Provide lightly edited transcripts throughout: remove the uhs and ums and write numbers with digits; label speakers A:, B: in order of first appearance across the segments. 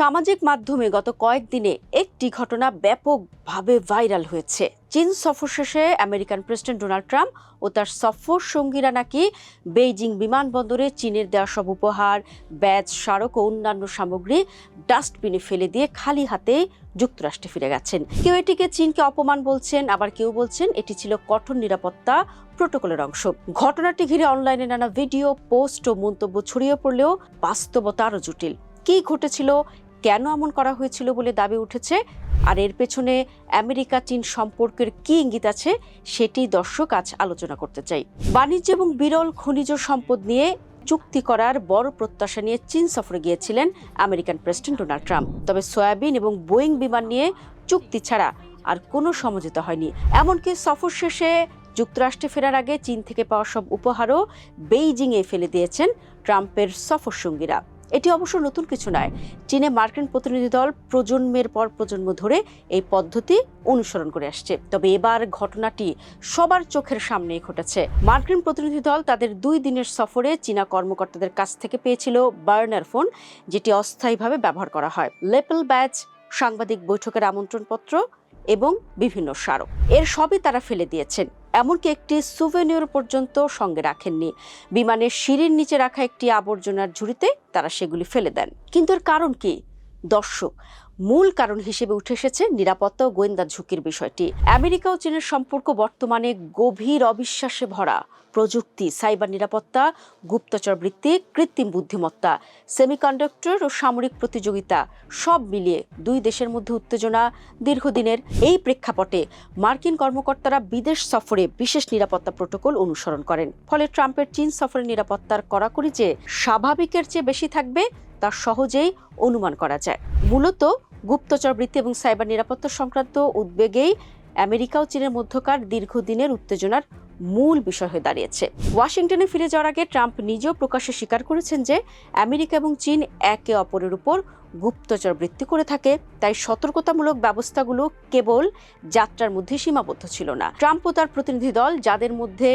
A: সামাজিক মাধ্যমে গত কয়েকদিনে একটি ঘটনা ব্যাপকভাবে ভাইরাল হয়েছে। চীন সফর শেষে আমেরিকান প্রেসিডেন্ট ডোনাল্ড ট্রাম্প ও তার সফর সঙ্গীরা নাকি বেইজিং বিমানবন্দরে চীনের দেওয়া সব উপহার, ব্যাজ, স্মারক ও অন্যান্য সামগ্রী ডাস্টবিনে ফেলে দিয়ে খালি হাতে যুক্তরাষ্ট্রে ফিরে গেছেন। কেউ এটিকে চীনকে অপমান বলছেন, আবার কেউ বলছেন এটি ছিল কঠোর নিরাপত্তা প্রোটোকলের অংশ। ঘটনাটি ঘিরে অনলাইনে নানা ভিডিও, পোস্ট ও মন্তব্য ছড়িয়ে পড়লেও বাস্তবতা আরও জটিল। কি ঘটেছিল, কেন এমন করা হয়েছিল বলে দাবি উঠেছে, আর এর পেছনে আমেরিকা চীন সম্পর্কের কি ইঙ্গিত আছে সেটি দর্শক আজ আলোচনা করতে চাই। বাণিজ্য এবং বিরল খনিজ সম্পদ নিয়ে চুক্তি করার বড় প্রত্যাশা নিয়ে চীন সফরে গিয়েছিলেন আমেরিকান প্রেসিডেন্ট ডোনাল্ড ট্রাম্প। তবে সয়াবিন এবং বোয়িং বিমান নিয়ে চুক্তি ছাড়া আর কোনো সমঝোতা হয়নি। এমনকি সফর শেষে যুক্তরাষ্ট্রে ফেরার আগে চীন থেকে পাওয়া সব উপহারও বেইজিংয়ে ফেলে দিয়েছেন ট্রাম্পের সফর সঙ্গীরা। এটি অবশ্য নতুন কিছু নয়। চীনে মার্কিন প্রতিনিধি দল প্রজন্মের পর প্রজন্ম ধরে এই পদ্ধতি অনুসরণ করে আসছে। তবে এবার ঘটনাটি সবার চোখের সামনেই ঘটেছে। মার্কিন প্রতিনিধি দল তাদের 2 দিনের সফরে চীনা কর্মকর্তাদের কাছ থেকে পেয়েছিল বার্নার ফোন, যেটি অস্থায়ীভাবে ব্যবহার করা হয়, লেপেল ব্যাজ, সাংবাদিক বৈঠকের আমন্ত্রণপত্র এবং বিভিন্ন স্মারক। এর সবই তারা ফেলে দিয়েছেন। এমনকি একটি সুভেনিয়র পর্যন্ত সঙ্গে রাখেননি। বিমানের সিঁড়ির নিচে রাখা একটি আবর্জনার ঝুড়িতে তারা সেগুলি ফেলে দেন। কিন্তু এর কারণ কি? দর্শক, মূল কারণ হিসেবে উঠে এসেছে নিরাপত্তা ও গোয়েন্দা ঝুঁকির বিষয়টি। আমেরিকা ও চীনের সম্পর্ক বর্তমানে গভীর অবিশ্বাসে ভরা। প্রযুক্তি, সাইবার নিরাপত্তা, গুপ্তচর বৃত্তি, কৃত্রিম বুদ্ধিমত্তা, সেমিকন্ডাক্টর ও সামরিক প্রতিযোগিতা সব মিলিয়ে 2 দেশের মধ্যে উত্তেজনা দীর্ঘদিনের। এই প্রেক্ষাপটে মার্কিন কর্মকর্তারা বিদেশ সফরে বিশেষ নিরাপত্তা প্রোটোকল অনুসরণ করেন। ফলে ট্রাম্পের চীন সফরের নিরাপত্তার কড়াকড়ি যে স্বাভাবিকের চেয়ে বেশি থাকবে তা সহজেই অনুমান করা যায়। মূলত গুপ্তচর বৃত্তি এবং সাইবার নিরাপত্তা সংক্রান্ত উদ্বেগেই আমেরিকা ও চীনের মধ্যকার দীর্ঘদিনের উত্তেজনার মূল বিষয় হয়ে দাঁড়িয়েছে। ওয়াশিংটনে ফিরে যাওয়ার আগে ট্রাম্প নিজেও প্রকাশ্যে স্বীকার করেছেন যে আমেরিকা এবং চীন একে অপরের উপর গুপ্তচর বৃত্তি করে থাকে। তাই সতর্কতামূলক ব্যবস্থাগুলো কেবল যাত্রার মধ্যে সীমাবদ্ধ ছিল না। ট্রাম্প ও তার প্রতিনিধি দল, যাদের মধ্যে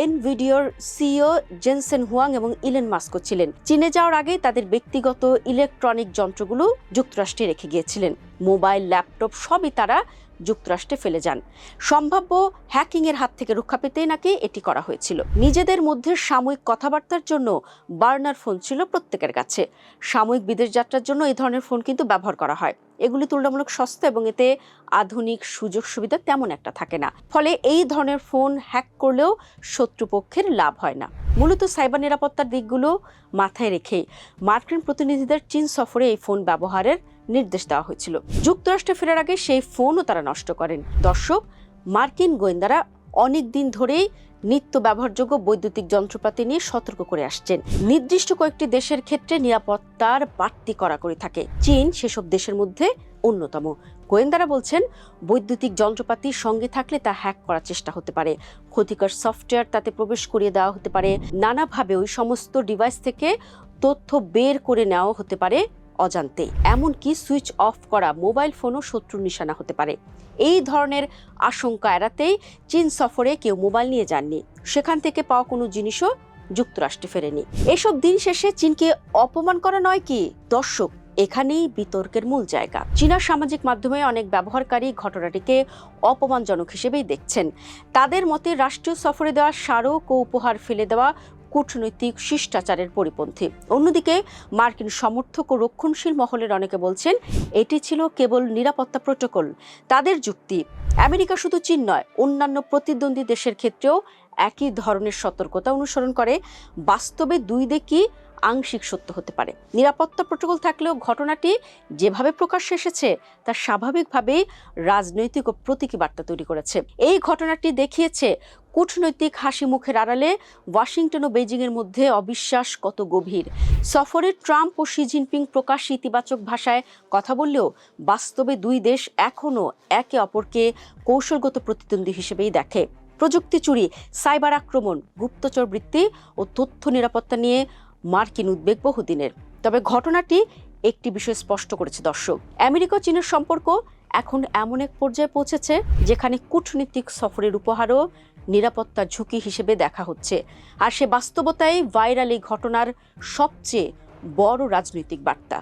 A: এনভিডিওর সিইও জেনসেন হুয়াং এবং ইলন মাস্কও ছিলেন, চীনে যাওয়ার আগে তাদের ব্যক্তিগত ইলেকট্রনিক যন্ত্রগুলো যুক্তরাষ্ট্রে রেখে গিয়েছিলেন। মোবাইল, ল্যাপটপ সবই তারা যুক্তরাষ্ট্রে ফেলে যান। সম্ভাব্য হ্যাকিংয়ের হাত থেকে রক্ষা পেতেই নাকি এটি করা হয়েছিল। নিজেদের মধ্যে সাময়িক কথাবার্তার জন্য বার্নার ফোন ছিল প্রত্যেকের কাছে। সাময়িক বিদেশ যাত্রার জন্য এই ধরনের ফোন কিন্তু ব্যবহার করা হয়। এগুলি তুলনামূলক সস্তা এবং এতে আধুনিক সুযোগ সুবিধা তেমন একটা থাকে না। ফলে এই ধরনের ফোন হ্যাক করলেও শত্রুপক্ষের লাভ হয় না। মূলত সাইবার নিরাপত্তার দিকগুলো মাথায় রেখেই মার্কিন প্রতিনিধিদের চীন সফরে এই ফোন ব্যবহারের নির্দেশ দেওয়া হয়েছিল। যুক্তরাষ্ট্রে ফেরার আগে সেই ফোনও তারা নষ্ট করেন। দর্শক, মার্কিন গোয়েন্দারা অনেক দিন ধরেই নিত্য ব্যবহারযোগ্য বৈদ্যুতিক যন্ত্রপাতি নিয়ে সতর্ক করে আসছেন। নির্দিষ্ট কয়েকটি দেশের ক্ষেত্রে নিরাপত্তার বাড়তি কড়াকড়ি থাকে। চীন সেসব দেশের মধ্যে অন্যতম। গোয়েন্দারা বলছেন, বৈদ্যুতিক যন্ত্রপাতি সঙ্গে থাকলে তা হ্যাক করার চেষ্টা হতে পারে, ক্ষতিকর সফটওয়্যার তাতে প্রবেশ করিয়ে দেওয়া হতে পারে, নানাভাবে ওই সমস্ত ডিভাইস থেকে তথ্য বের করে নেওয়া হতে পারে অজান্তেই। এমনকি সুইচ অফ করা মোবাইল ফোনও শত্রুর নিশানা হতে পারে। এই ধরনের আশঙ্কা এড়াতেই চীন সফরে কেউ মোবাইল নিয়ে যাননি। সেখান থেকে পাওয়া কোনো জিনিসও যুক্তরাষ্ট্রে ফেরেনি। এসব দিন শেষে চীনকে অপমান করা নয় কি? দর্শক, এখানেই বিতর্কের মূল জায়গা। চীনা সামাজিক মাধ্যমে অনেক ব্যবহারকারী ঘটনাটিকে অপমানজনক হিসেবেই দেখছেন। তাদের মতে রাষ্ট্রীয় সফরে দেওয়া স্মারক ও উপহার ফেলে দেওয়া কূটনৈতিক শিষ্টাচারের পরিপন্থী। অন্যদিকে মার্কিন সমর্থক ও রক্ষণশীল মহলের অনেকে বলছেন এটি ছিল কেবল নিরাপত্তা প্রোটোকল। তাদের যুক্তি, আমেরিকা শুধু চীন নয়, অন্যান্য প্রতিদ্বন্দ্বী দেশের ক্ষেত্রেও একই ধরনের সতর্কতা অনুসরণ করে। বাস্তবে 2 দিকই আংশিক সত্য হতে পারে। নিরাপত্তা প্রোটোকল থাকলেও ঘটনাটি যেভাবে প্রকাশ্যে এসেছে তা স্বাভাবিকভাবেই রাজনৈতিক ও প্রতীকী বার্তা তৈরি করেছে। এই ঘটনাটি দেখিয়েছে কূটনৈতিক হাসি মুখের আড়ালে ওয়াশিংটন ও বেইজিংয়ের মধ্যে অবিশ্বাস কত গভীর। সফরে ট্রাম্প ও শি জিনপিং প্রকাশ্যে ইতিবাচক ভাষায় কথা বললেও বাস্তবে 2 দেশ এখনও একে অপরকে কৌশলগত প্রতিদ্বন্দ্বী হিসেবেই দেখে। প্রযুক্তি চুরি, সাইবার আক্রমণ, গুপ্তচর বৃত্তি ও তথ্য নিরাপত্তা নিয়ে মার্কিন উদ্বেগ বহুদিনের। তবে ঘটনাটি একটি বিষয় স্পষ্ট করেছে দর্শক, আমেরিকা ও চীনের সম্পর্ক এখন এমন এক পর্যায়ে পৌঁছেছে যেখানে কূটনীতিক সফরের উপহারও নিরাপত্তার ঝুঁকি হিসেবে দেখা হচ্ছে। আর সে বাস্তবতায় ভাইরাল এই ঘটনার সবচেয়ে বড় রাজনৈতিক বার্তা।